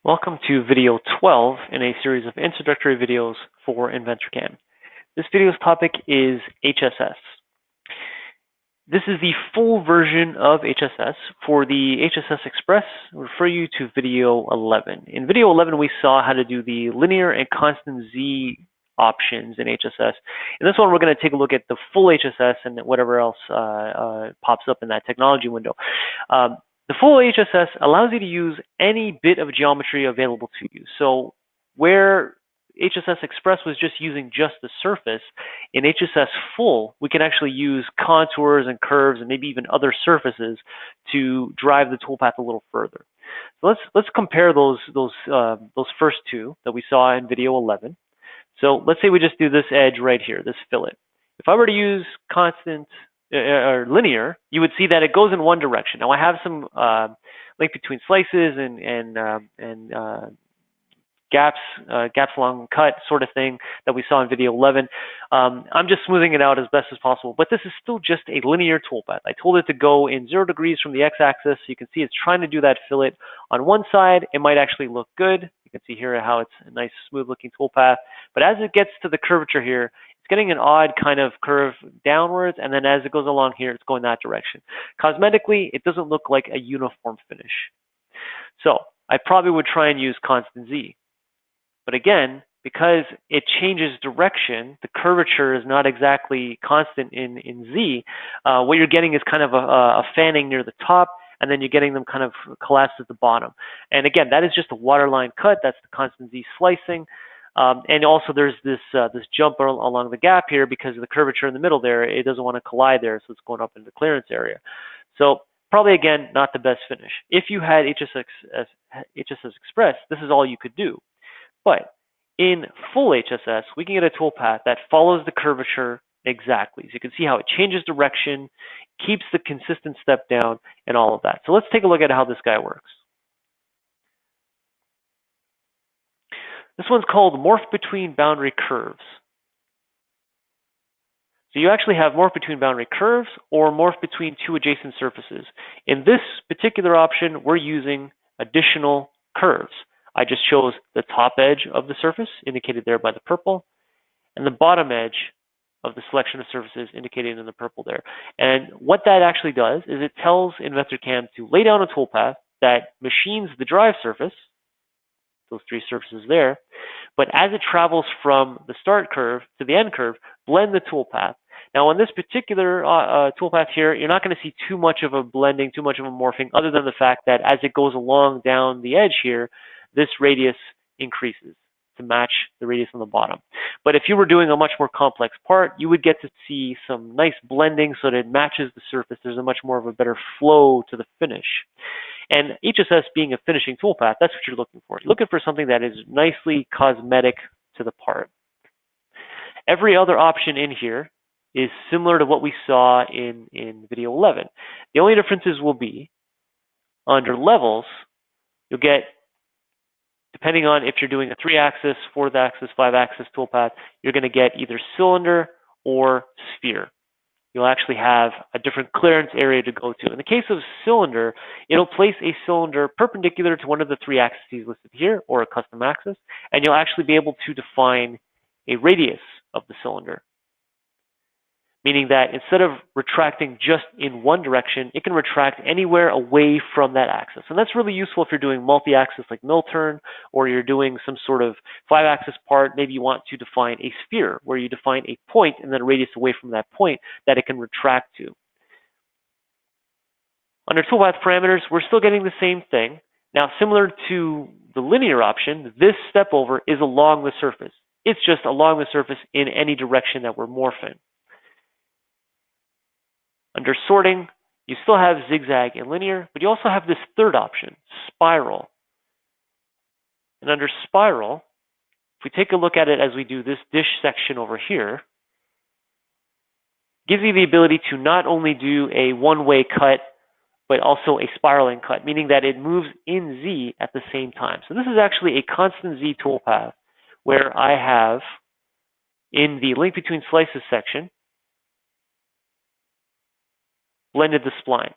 Welcome to video 12 in a series of introductory videos for InventorCAM. This video's topic is HSS. This is the full version of HSS. For the HSS Express, I refer you to video 11. In video 11, we saw how to do the linear and constant Z options in HSS. In this one, we're going to take a look at the full HSS and whatever else pops up in that technology window. The full HSS allows you to use any bit of geometry available to you. So where HSS Express was just using just the surface, in HSS Full, we can actually use contours and curves and maybe even other surfaces to drive the toolpath a little further. So let's compare those first two that we saw in video 11. So let's say we just do this edge right here, this fillet. If I were to use constant or linear, you would see that it goes in one direction. Now I have some link between slices and gaps along cut sort of thing that we saw in video 11. I'm just smoothing it out as best as possible, but this is still just a linear toolpath. I told it to go in 0 degrees from the x-axis. You can see it's trying to do that fillet on one side. It might actually look good. You can see here how it's a nice smooth looking toolpath, but as it gets to the curvature here, it's getting an odd kind of curve downwards, and then as it goes along here, it's going that direction. Cosmetically, it doesn't look like a uniform finish. So I probably would try and use constant Z. But again, because it changes direction, the curvature is not exactly constant in Z, what you're getting is kind of a fanning near the top, and then you're getting them kind of collapsed at the bottom. And again, that is just a waterline cut. That's the constant Z slicing. And also there's this jump along the gap here because of the curvature in the middle there. It doesn't want to collide there, so it's going up into the clearance area. So probably, again, not the best finish. If you had HSS Express, this is all you could do. But in full HSS, we can get a toolpath that follows the curvature exactly. So you can see how it changes direction, keeps the consistent step down, and all of that. So let's take a look at how this guy works. This one's called Morph Between Boundary Curves. So you actually have morph between boundary curves or morph between two adjacent surfaces. In this particular option, we're using additional curves. I just chose the top edge of the surface, indicated there by the purple, and the bottom edge of the selection of surfaces indicated in the purple there. And what that actually does is it tells InventorCAM to lay down a toolpath that machines the drive surface, those three surfaces there, but as it travels from the start curve to the end curve, blend the toolpath. Now on this particular toolpath here, you're not going to see too much of a blending, too much of a morphing, other than the fact that as it goes along down the edge here, this radius increases to match the radius on the bottom. But if you were doing a much more complex part, you would get to see some nice blending so that it matches the surface. There's a much more of a better flow to the finish. And HSS being a finishing toolpath, that's what you're looking for. You're looking for something that is nicely cosmetic to the part. Every other option in here is similar to what we saw in video 11. The only differences will be under levels, you'll get, depending on if you're doing a 3-axis, 4-axis, 5-axis toolpath, you're going to get either cylinder or sphere. You'll actually have a different clearance area to go to. In the case of cylinder, it'll place a cylinder perpendicular to one of the 3 axes listed here, or a custom axis, and you'll actually be able to define a radius of the cylinder. Meaning that instead of retracting just in one direction, it can retract anywhere away from that axis. And that's really useful if you're doing multi-axis like mill turn, or you're doing some sort of 5-axis part. Maybe you want to define a sphere where you define a point and then a radius away from that point that it can retract to. Under toolpath parameters, we're still getting the same thing. Now, similar to the linear option, this step over is along the surface. It's just along the surface in any direction that we're morphing. Under sorting, you still have zigzag and linear, but you also have this third option, spiral. And under spiral, if we take a look at it as we do this dish section over here, gives you the ability to not only do a one-way cut, but also a spiraling cut, meaning that it moves in Z at the same time. So this is actually a constant Z toolpath where I have, in the link between slices section, blended the spline.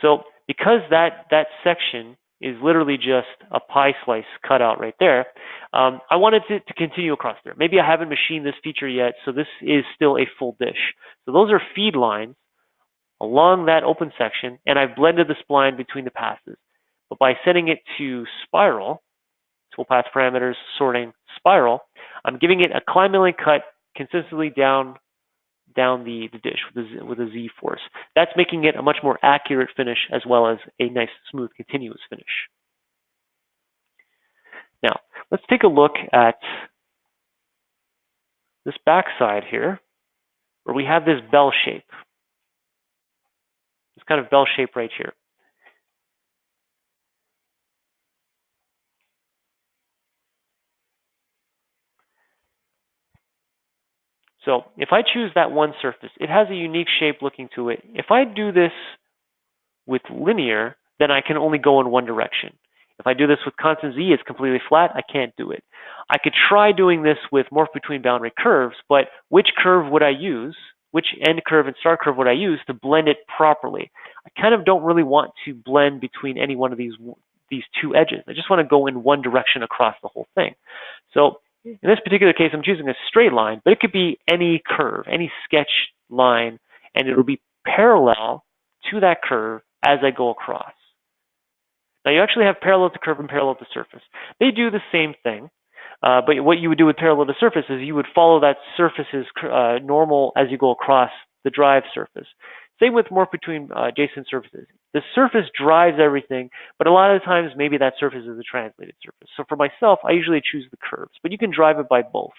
So because that section is literally just a pie slice cut out right there. I wanted it to continue across there. Maybe I haven't machined this feature yet, so this is still a full dish. So those are feed lines along that open section, and I've blended the spline between the passes. But by setting it to spiral, toolpath parameters, sorting, spiral, I'm giving it a climb milling cut consistently down the dish with a Z force. That's making it a much more accurate finish as well as a nice, smooth, continuous finish. Now, let's take a look at this back side here, where we have this bell shape. This kind of bell shape right here. So if I choose that one surface, it has a unique shape looking to it. If I do this with linear, then I can only go in one direction. If I do this with constant Z, it's completely flat. I can't do it. I could try doing this with morph between boundary curves, but which curve would I use? Which end curve and start curve would I use to blend it properly? I kind of don't really want to blend between any one of these two edges. I just want to go in one direction across the whole thing. So in this particular case, I'm choosing a straight line, but it could be any curve, any sketch line, and it'll be parallel to that curve as I go across. Now you actually have parallel to curve and parallel to surface. They do the same thing, but what you would do with parallel to surface is you would follow that surface's normal as you go across the drive surface. Same with morph between adjacent surfaces. The surface drives everything, but a lot of the times maybe that surface is a translated surface. So for myself, I usually choose the curves, but you can drive it by both.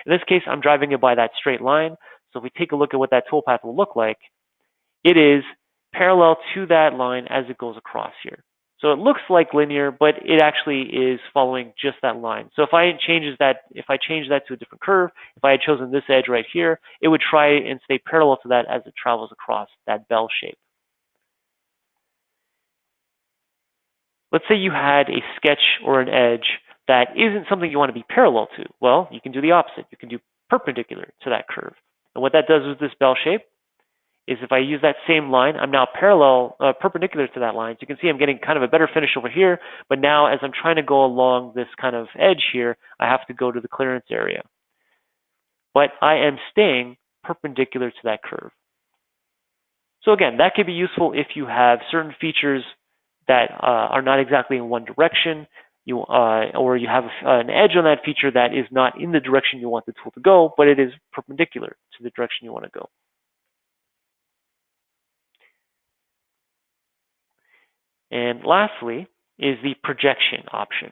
In this case, I'm driving it by that straight line. So if we take a look at what that toolpath will look like, it is parallel to that line as it goes across here. So it looks like linear, but it actually is following just that line. So if I change that to a different curve, if I had chosen this edge right here, it would try and stay parallel to that as it travels across that bell shape. Let's say you had a sketch or an edge that isn't something you want to be parallel to. Well, you can do the opposite. You can do perpendicular to that curve. And what that does with this bell shape is if I use that same line, I'm now perpendicular to that line. So you can see I'm getting kind of a better finish over here, but now as I'm trying to go along this kind of edge here, I have to go to the clearance area. But I am staying perpendicular to that curve. So again, that could be useful if you have certain features that are not exactly in one direction, or you have an edge on that feature that is not in the direction you want the tool to go, but it is perpendicular to the direction you want to go. And lastly is the projection option.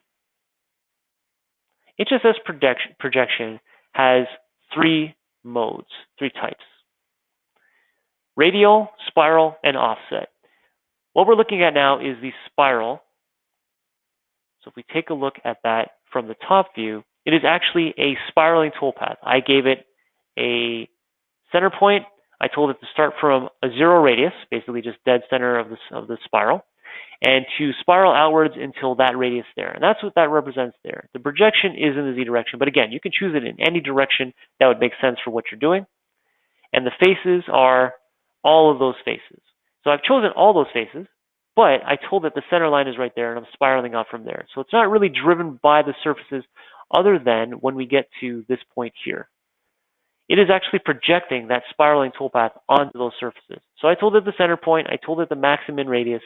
HSS projection has three modes, three types: radial, spiral, and offset. What we're looking at now is the spiral. So if we take a look at that from the top view, it is actually a spiraling toolpath. I gave it a center point. I told it to start from a zero radius, basically just dead center of the spiral, and to spiral outwards until that radius there. And that's what that represents there. The projection is in the Z direction, but again, you can choose it in any direction that would make sense for what you're doing. And the faces are all of those faces. So I've chosen all those faces, but I told it the center line is right there, and I'm spiraling out from there. So it's not really driven by the surfaces other than when we get to this point here. It is actually projecting that spiraling toolpath onto those surfaces. So I told it the center point, I told it the maximum radius,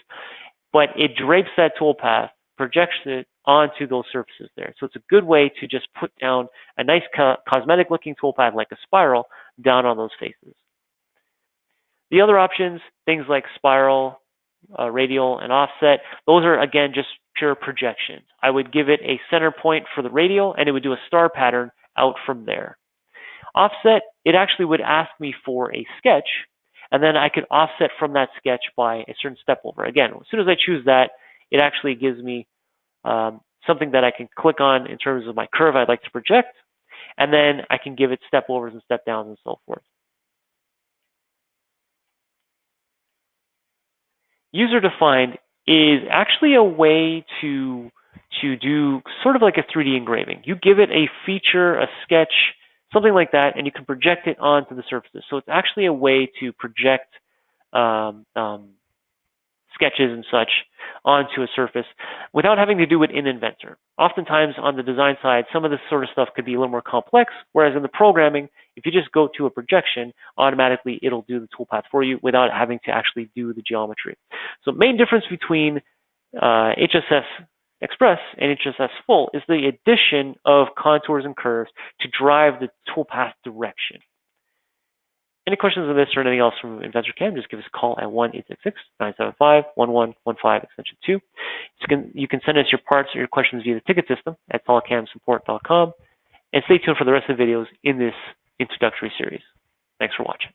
but it drapes that toolpath, projects it onto those surfaces there. So it's a good way to just put down a nice cosmetic looking toolpath like a spiral down on those faces. The other options, things like spiral, radial, and offset, those are again just pure projections. I would give it a center point for the radial, and it would do a star pattern out from there. Offset, it actually would ask me for a sketch, and then I could offset from that sketch by a certain step over. Again, as soon as I choose that, it actually gives me something that I can click on in terms of my curve I'd like to project, and then I can give it step overs and step downs and so forth. User-defined is actually a way to do sort of like a 3D engraving. You give it a feature, a sketch, something like that, and you can project it onto the surfaces. So it's actually a way to project sketches and such onto a surface without having to do it in Inventor. Oftentimes on the design side, some of this sort of stuff could be a little more complex, whereas in the programming, if you just go to a projection, automatically it'll do the toolpath for you without having to actually do the geometry. So main difference between HSS Express and HSS Full is the addition of contours and curves to drive the toolpath direction. Any questions on this or anything else from InventorCAM, just give us a call at 1-866-975-1115, extension 2. You can send us your parts or your questions via the ticket system at solidcamsupport.com. And stay tuned for the rest of the videos in this introductory series. Thanks for watching.